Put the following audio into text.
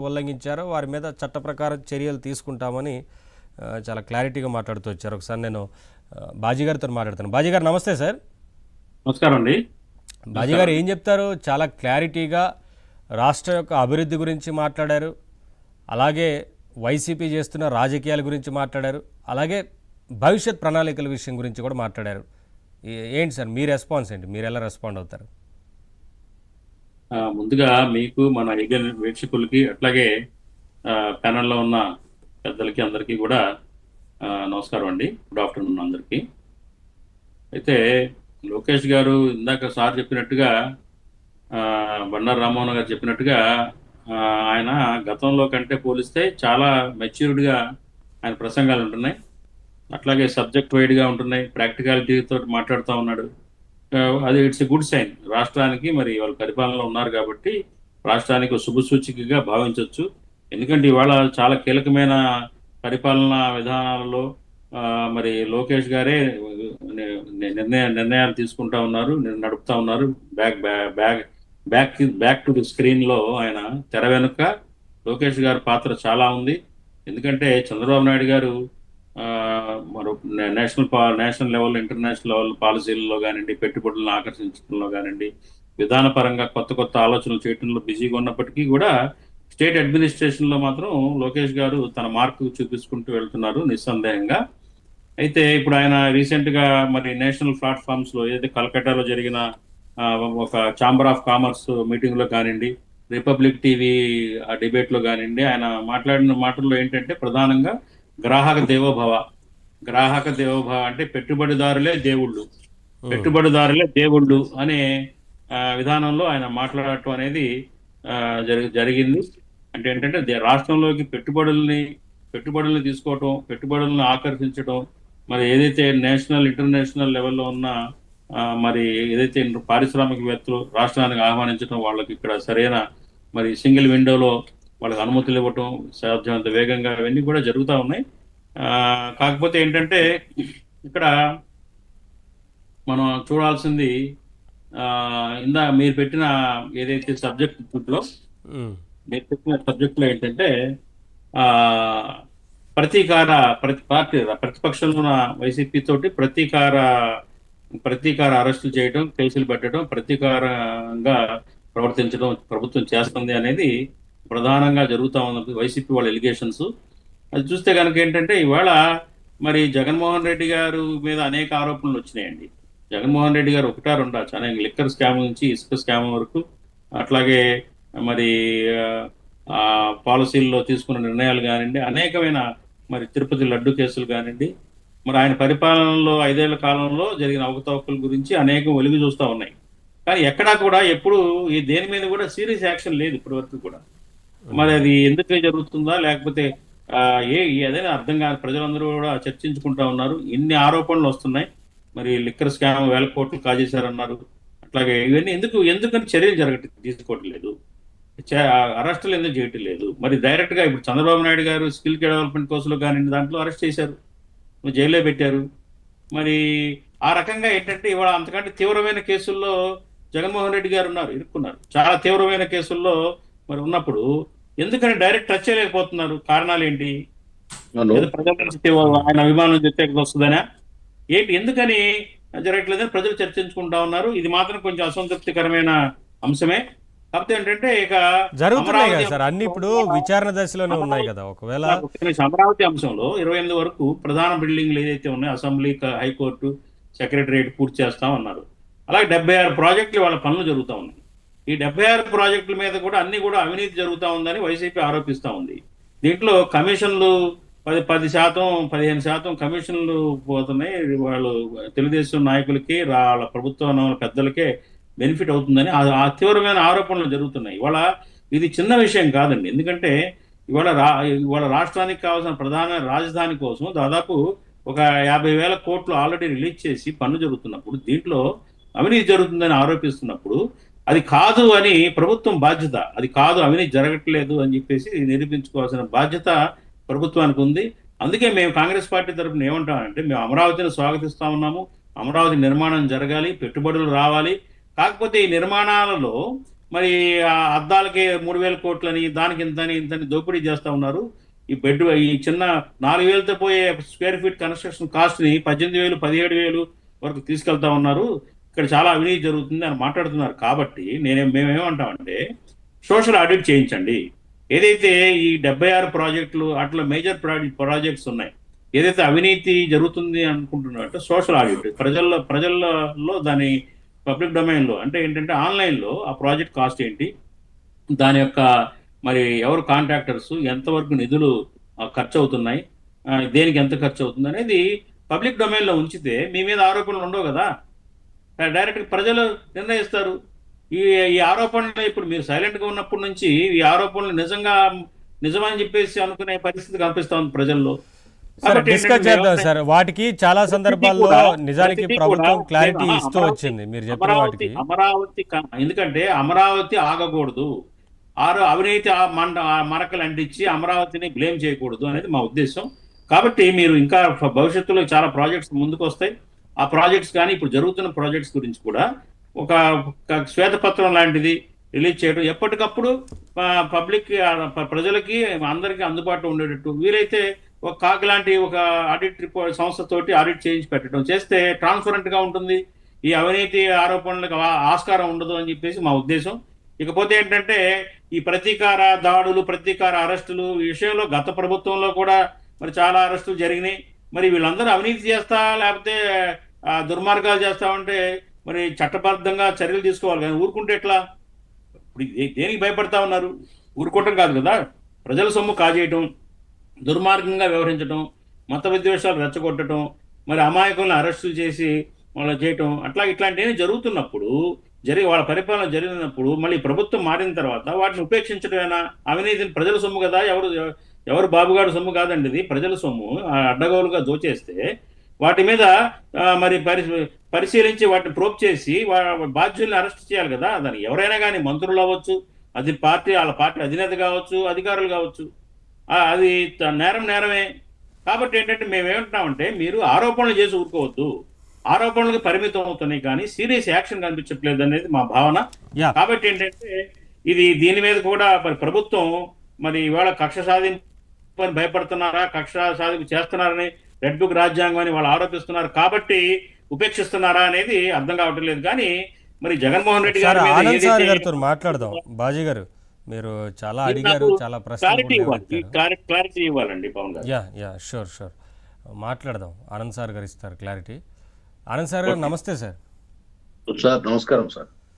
ఉల్లంఘించారో వారి మీద చట్ట ప్రకారం చర్యలు తీసుకుంటామని చాలా క్లారిటీగా మాట్లాడుతూ వచ్చారు. ఒకసారి నేను బాజీ గారితో మాట్లాడతాను. బాజీ గారు నమస్తే సార్. నమస్కారం అండి. బాజీ గారు ఏం చెప్తారు? చాలా క్లారిటీగా రాష్ట్ర యొక్క అభివృద్ధి గురించి మాట్లాడారు, అలాగే వైసీపీ చేస్తున్న రాజకీయాల గురించి మాట్లాడారు, అలాగే భవిష్యత్ ప్రణాళికల విషయం గురించి కూడా మాట్లాడారు. ఏంటి సార్ మీ రెస్పాన్స్ ఏంటి? మీరు ఎలా రెస్పాండ్ అవుతారు? ముందుగా మీకు, మన ఈగల్ వీక్షకులకి, అట్లాగే ప్యానల్లో ఉన్న పెద్దలకి అందరికీ కూడా నమస్కారం అండి. గుడ్ ఆఫ్టర్నూన్ అందరికీ. అయితే లోకేష్ గారు ఇందాక సార్ చెప్పినట్టుగా, బండారు రామ్మోహన్ గారు చెప్పినట్టుగా, ఆయన గతంలో కంటే పోలిస్తే చాలా మెచ్యూర్డ్గా ఆయన ప్రసంగాలు ఉంటున్నాయి. అట్లాగే సబ్జెక్ట్ వైడ్గా ఉంటున్నాయి, ప్రాక్టికాలిటీతో మాట్లాడుతూ ఉన్నాడు. అది ఇట్స్ ఎ గుడ్ సైన్ రాష్ట్రానికి. మరి వాళ్ళు పరిపాలనలో ఉన్నారు కాబట్టి రాష్ట్రానికి శుభసూచికగా భావించవచ్చు. ఎందుకంటే ఇవాళ చాలా కీలకమైన పరిపాలనా విధానాలలో మరి లోకేష్ గారే నిర్ణయాలు తీసుకుంటా ఉన్నారు, నడుపుతా ఉన్నారు. బ్యాక్ టు ది స్క్రీన్ లో ఆయన తెర వెనుక లోకేష్ గారి పాత్ర చాలా ఉంది. ఎందుకంటే చంద్రబాబు నాయుడు గారు మరో నేషనల్ లెవెల్, ఇంటర్నేషనల్ లెవెల్ పాలసీలలో కానివ్వండి, పెట్టుబడులను ఆకర్షించడంలో కానివ్వండి, విధానపరంగా కొత్త ఆలోచనలు చేయడంలో బిజీగా ఉన్నప్పటికీ కూడా స్టేట్ అడ్మినిస్ట్రేషన్ లో మాత్రం లోకేష్ గారు తన మార్కు చూపించుకుంటూ వెళ్తున్నారు నిస్సందేహంగా. అయితే ఇప్పుడు ఆయన రీసెంట్ గా మరి నేషనల్ ప్లాట్ఫామ్స్ లో ఏదైతే కలకట్టాలో జరిగిన ఒక ఛాంబర్ ఆఫ్ కామర్స్ మీటింగ్ లో కానివ్వండి, రిపబ్లిక్ టీవీ డిబేట్ లో కానివ్వండి, ఆయన మాట్లాడిన మాటల్లో ఏంటంటే ప్రధానంగా గ్రాహక దేవోభవ అంటే పెట్టుబడిదారులే దేవుళ్ళు అనే విధానంలో ఆయన మాట్లాడటం అనేది జరిగింది. అంటే ఏంటంటే రాష్ట్రంలోకి పెట్టుబడుల్ని తీసుకోవటం, పెట్టుబడులను ఆకర్షించడం, మరి ఏదైతే నేషనల్ ఇంటర్నేషనల్ లెవెల్లో ఉన్న మరి ఏదైతే పారిశ్రామికవేత్తలు రాష్ట్రానికి ఆహ్వానించడం, వాళ్ళకి ఇక్కడ సరైన మరి సింగిల్ విండోలో వాళ్ళకి అనుమతులు ఇవ్వటం సాధ్యమంత వేగంగా ఇవన్నీ కూడా జరుగుతూ ఉన్నాయి. కాకపోతే ఏంటంటే ఇక్కడ మనం చూడాల్సింది మీరు పెట్టిన ఏదైతే సబ్జెక్ట్లో ఏంటంటే ప్రతిపక్షంలో ఉన్న వైసీపీ తోటి ప్రతీకార అరెస్టులు చేయడం, కేసులు పెట్టడం, ప్రతీకారంగా ప్రవర్తించడం ప్రభుత్వం చేస్తుంది అనేది ప్రధానంగా జరుగుతూ ఉంది వైసీపీ వాళ్ళ ఎలిగేషన్స్. అది చూస్తే కనుక ఏంటంటే ఇవాళ మరి జగన్మోహన్ రెడ్డి గారు మీద అనేక ఆరోపణలు వచ్చినాయండి. జగన్మోహన్ రెడ్డి గారు ఒకటా రెండా చాలా లిక్కర్ స్కామ్ నుంచి ఇసుక స్కామ్ వరకు, అట్లాగే మరి పాలసీల్లో తీసుకున్న నిర్ణయాలు కానివ్వండి, అనేకమైన మరి తిరుపతి లడ్డు కేసులు కానివ్వండి, మరి ఆయన పరిపాలనలో 5 ఏళ్ల కాలంలో జరిగిన అవకతవకల గురించి అనేకం వెలుగు చూస్తూ ఉన్నాయి. కానీ ఎక్కడా కూడా ఎప్పుడు దేని మీద కూడా సీరియస్ యాక్షన్ లేదు ఇప్పటి వరకు కూడా. మరి అది ఎందుకు జరుగుతుందా, లేకపోతే ఏదైనా అర్థం కాదు. ప్రజలందరూ కూడా చర్చించుకుంటా ఉన్నారు. ఇన్ని ఆరోపణలు వస్తున్నాయి. మరి లిక్కర్ స్కామ్ 1000 కోట్లు కాజేశారన్నారు. అట్లాగే ఇవన్నీ ఎందుకని చర్యలు తీసుకోవట్లేదు, అరెస్టులు ఎందుకు చేయటం లేదు? మరి డైరెక్ట్ గా ఇప్పుడు చంద్రబాబు నాయుడు గారు స్కిల్ డెవలప్మెంట్ కోర్సులో కానీ దాంట్లో అరెస్ట్ చేశారు, జైల్లో పెట్టారు. మరి ఆ రకంగా ఏంటంటే ఇవాళ అంతకంటే తీవ్రమైన కేసుల్లో జగన్మోహన్ రెడ్డి గారు ఇరుక్కున్నారు. చాలా తీవ్రమైన కేసుల్లో మరి ఉన్నప్పుడు ఎందుకని డైరెక్ట్ టచ్ చేయలేకపోతున్నారు? కారణాలు ఏంటి? ప్రజల నుంచి ఆయన అభిమానం వ్యతిరేకత వస్తుందనా ఏంటి? ఎందుకని జరగట్లేదని ప్రజలు చర్చించుకుంటా ఉన్నారు. ఇది మాత్రం కొంచెం అసంతృప్తికరమైన అంశమే. కాకపోతే ఏంటంటే ఇక అన్ని ఇప్పుడు విచారణ దశలోనే ఉన్నాయి కదా. ఒకవేళ అమరావతి అంశంలో 28 వరకు ప్రధాన బిల్డింగ్లు ఏదైతే ఉన్నాయో అసెంబ్లీ, హైకోర్టు, సెక్రటరియట్ పూర్తి చేస్తామన్నారు. అలాగే 76 ప్రాజెక్టులు వాళ్ళ పనులు జరుగుతూ ఉన్నాయి. ఈ 76 ప్రాజెక్టుల మీద కూడా అన్ని కూడా అవినీతి జరుగుతూ ఉందని వైసీపీ ఆరోపిస్తూ ఉంది. దీంట్లో కమిషన్లు 10%, 15% కమిషన్లు పోతున్నాయి. వాళ్ళు తెలుగుదేశం నాయకులకి, వాళ్ళ ప్రభుత్వం పెద్దలకే బెనిఫిట్ అవుతుందని ఆ తీవ్రమైన ఆరోపణలు జరుగుతున్నాయి. ఇవాళ ఇది చిన్న విషయం కాదండి. ఎందుకంటే ఇవాళ రాష్ట్రానికి కావాల్సిన ప్రధాన రాజధాని కోసం దాదాపు ఒక 50,000 కోట్లు ఆల్రెడీ రిలీజ్ చేసి పన్ను జరుగుతున్నప్పుడు, దీంట్లో అవినీతి జరుగుతుందని ఆరోపిస్తున్నప్పుడు అది కాదు అని ప్రభుత్వం బాధ్యత, అది కాదు అవినీతి జరగట్లేదు అని చెప్పేసి నిరూపించుకోవాల్సిన బాధ్యత ప్రభుత్వానికి ఉంది. అందుకే మేము కాంగ్రెస్ పార్టీ తరఫున ఏమంటామంటే, మేము అమరావతిని స్వాగతిస్తా ఉన్నాము. అమరావతి నిర్మాణం జరగాలి, పెట్టుబడులు రావాలి. కాకపోతే ఈ నిర్మాణాలలో మరి ఆ అద్దాలకి 3,000 కోట్లని, దానికి ఇంతని ఇంతని దోపిడీ చేస్తా ఉన్నారు. ఈ చిన్న 4,000తో పోయే స్క్వేర్ ఫీట్ కన్స్ట్రక్షన్ కాస్ట్ ని 18,000 17,000 వరకు తీసుకెళ్తా ఉన్నారు. ఇక్కడ చాలా అవినీతి జరుగుతుంది అని మాట్లాడుతున్నారు. కాబట్టి మేమేమంటామంటే సోషల్ ఆడిట్ చేయించండి. ఏదైతే ఈ 76 ప్రాజెక్టులు అట్లా మేజర్ ప్రాజెక్ట్స్ ఉన్నాయి, ఏదైతే అవినీతి జరుగుతుంది అనుకుంటున్నారో అంటే సోషల్ ఆడిట్ ప్రజల్లో దాని పబ్లిక్ డొమైన్ లో, అంటే ఏంటంటే ఆన్లైన్ లో ఆ ప్రాజెక్ట్ కాస్ట్ ఏంటి, దాని యొక్క మరి ఎవరు కాంట్రాక్టర్స్, ఎంతవరకు నిధులు ఖర్చు అవుతున్నాయి, దేనికి ఎంత ఖర్చు అవుతుంది అనేది పబ్లిక్ డొమైన్ లో ఉంచితే మీ మీద ఆరోపణలు ఉండవు కదా. డైరెక్ట్ ప్రజలు నిర్ణయిస్తారు. ఈ ఈ ఆరోపణలు ఇప్పుడు మీరు సైలెంట్ గా ఉన్నప్పటి నుంచి ఈ ఆరోపణలు నిజమని చెప్పేసి అనుకునే పరిస్థితి కనిపిస్తా ఉంది ప్రజల్లో. సరే, కాబట్టి డిస్కస్ ఏంటంటే చేద్దాం వ్యవసాయం సార్. వాటికి చాలా సందర్భాల్లో నిజానికి ప్రతిదీ ప్రభుత్వం కూడా క్లారిటీ నేను ఇస్తూ వచ్చింది మీరు చెప్పిన వాటికి. ఎందుకంటే అమరావతి ఆగకూడదు, అవినీతి మరకలు అంటించి అమరావతిని బ్లేమ్ చేయకూడదు అనేది మా ఉద్దేశం. కాబట్టి మీరు ఇంకా భవిష్యత్తులో చాలా ప్రాజెక్ట్స్ ముందుకు వస్తాయి. ఆ ప్రాజెక్ట్స్ కానీ ఇప్పుడు జరుగుతున్న ప్రాజెక్ట్స్ గురించి కూడా ఒక శ్వేతపత్రం లాంటిది రిలీజ్ చేయడం, ఎప్పటికప్పుడు పబ్లిక్ ప్రజలకి అందరికీ అందుబాటులో ఉండేటట్టు వీలైతే ఒక కాక్ లాంటి ఒక ఆడిట్ రిపోర్ట్ సంస్థతోటి ఆడిట్ చేయించి పెట్టడం చేస్తే ట్రాన్స్పరెంట్ గా ఉంటుంది. ఈ అవినీతి ఆరోపణలకు ఆస్కారం ఉండదు అని చెప్పేసి మా ఉద్దేశం. ఇకపోతే ఏంటంటే ఈ ప్రతీకార దాడులు, ప్రతీకార అరెస్టులు ఈ విషయంలో గత ప్రభుత్వంలో కూడా మరి చాలా అరెస్టులు జరిగినాయి. మరి వీళ్ళందరూ అవినీతి చేస్తా లేకపోతే దుర్మార్గాలు చేస్తా ఉంటే మరి చట్టబద్ధంగా చర్యలు తీసుకోవాలి కానీ ఊరుకుంటే ఎట్లా? ఇప్పుడు దేనికి భయపడతా ఉన్నారు? ఊరుకోవటం కాదు కదా, ప్రజల సొమ్ము కాజేయటం, దుర్మార్గంగా వ్యవహరించడం, మత విద్వేషాలు రెచ్చగొట్టడం, మరి అమాయకులను అరెస్టులు చేసి వాళ్ళు చేయటం, ఇట్లాంటివి జరుగుతున్నప్పుడు వాళ్ళ పరిపాలన జరిగినప్పుడు మళ్ళీ ప్రభుత్వం మారిన తర్వాత వాటిని ఉపేక్షించడమేనా? అవినీతిని ప్రజల సొమ్ము కదా, ఎవరు బాబుగాడు సొమ్ము కాదండి, ఇది ప్రజల సొమ్ము అడ్డగోలుగా దోచేస్తే వాటి మీద మరి పరిశీలించి వాటిని ప్రోబ్ చేసి బాధ్యుల్ని అరెస్ట్ చేయాలి కదా. దానికి ఎవరైనా కానీ మంత్రులు అవ్వచ్చు, అది వాళ్ళ పార్టీ అధినేత కావచ్చు, అధికారులు కావచ్చు, అది నేరమే. కాబట్టి ఏంటంటే మేమేమంటున్నామంటే మీరు ఆరోపణలు చేసి ఊరుకోవద్దు, ఆరోపణలకు పరిమితం అవుతున్నాయి కానీ సీరియస్ యాక్షన్ కనిపించట్లేదు అనేది మా భావన. కాబట్టి ఏంటంటే దీని మీద కూడా మరి ప్రభుత్వం మరి ఇవాళ కక్ష సాధింపు భయపడుతున్నారా, కక్ష సాధింపు చేస్తున్నారని రెడ్ బుక్ రాజ్యాంగం అని వాళ్ళు ఆరోపిస్తున్నారు కాబట్టి ఉపేక్షిస్తున్నారా అనేది అర్థం కావటం లేదు. కానీ మరి జగన్మోహన్ రెడ్డి గారు ఆనంద్ సార్ గారితో మాట్లాడదాం. బాజీ గారు మీరు చాలా అడిగారు, చాలా క్లారిటీ ఇవ్వాలండి పవన్ గారు. షూర్ మాట్లాడదాం. ఆనంద్ సార్ గారు ఇస్తారు క్లారిటీ. ఆనంద్ సార్ గారు నమస్తే సార్. సార్ నమస్కారం సార్.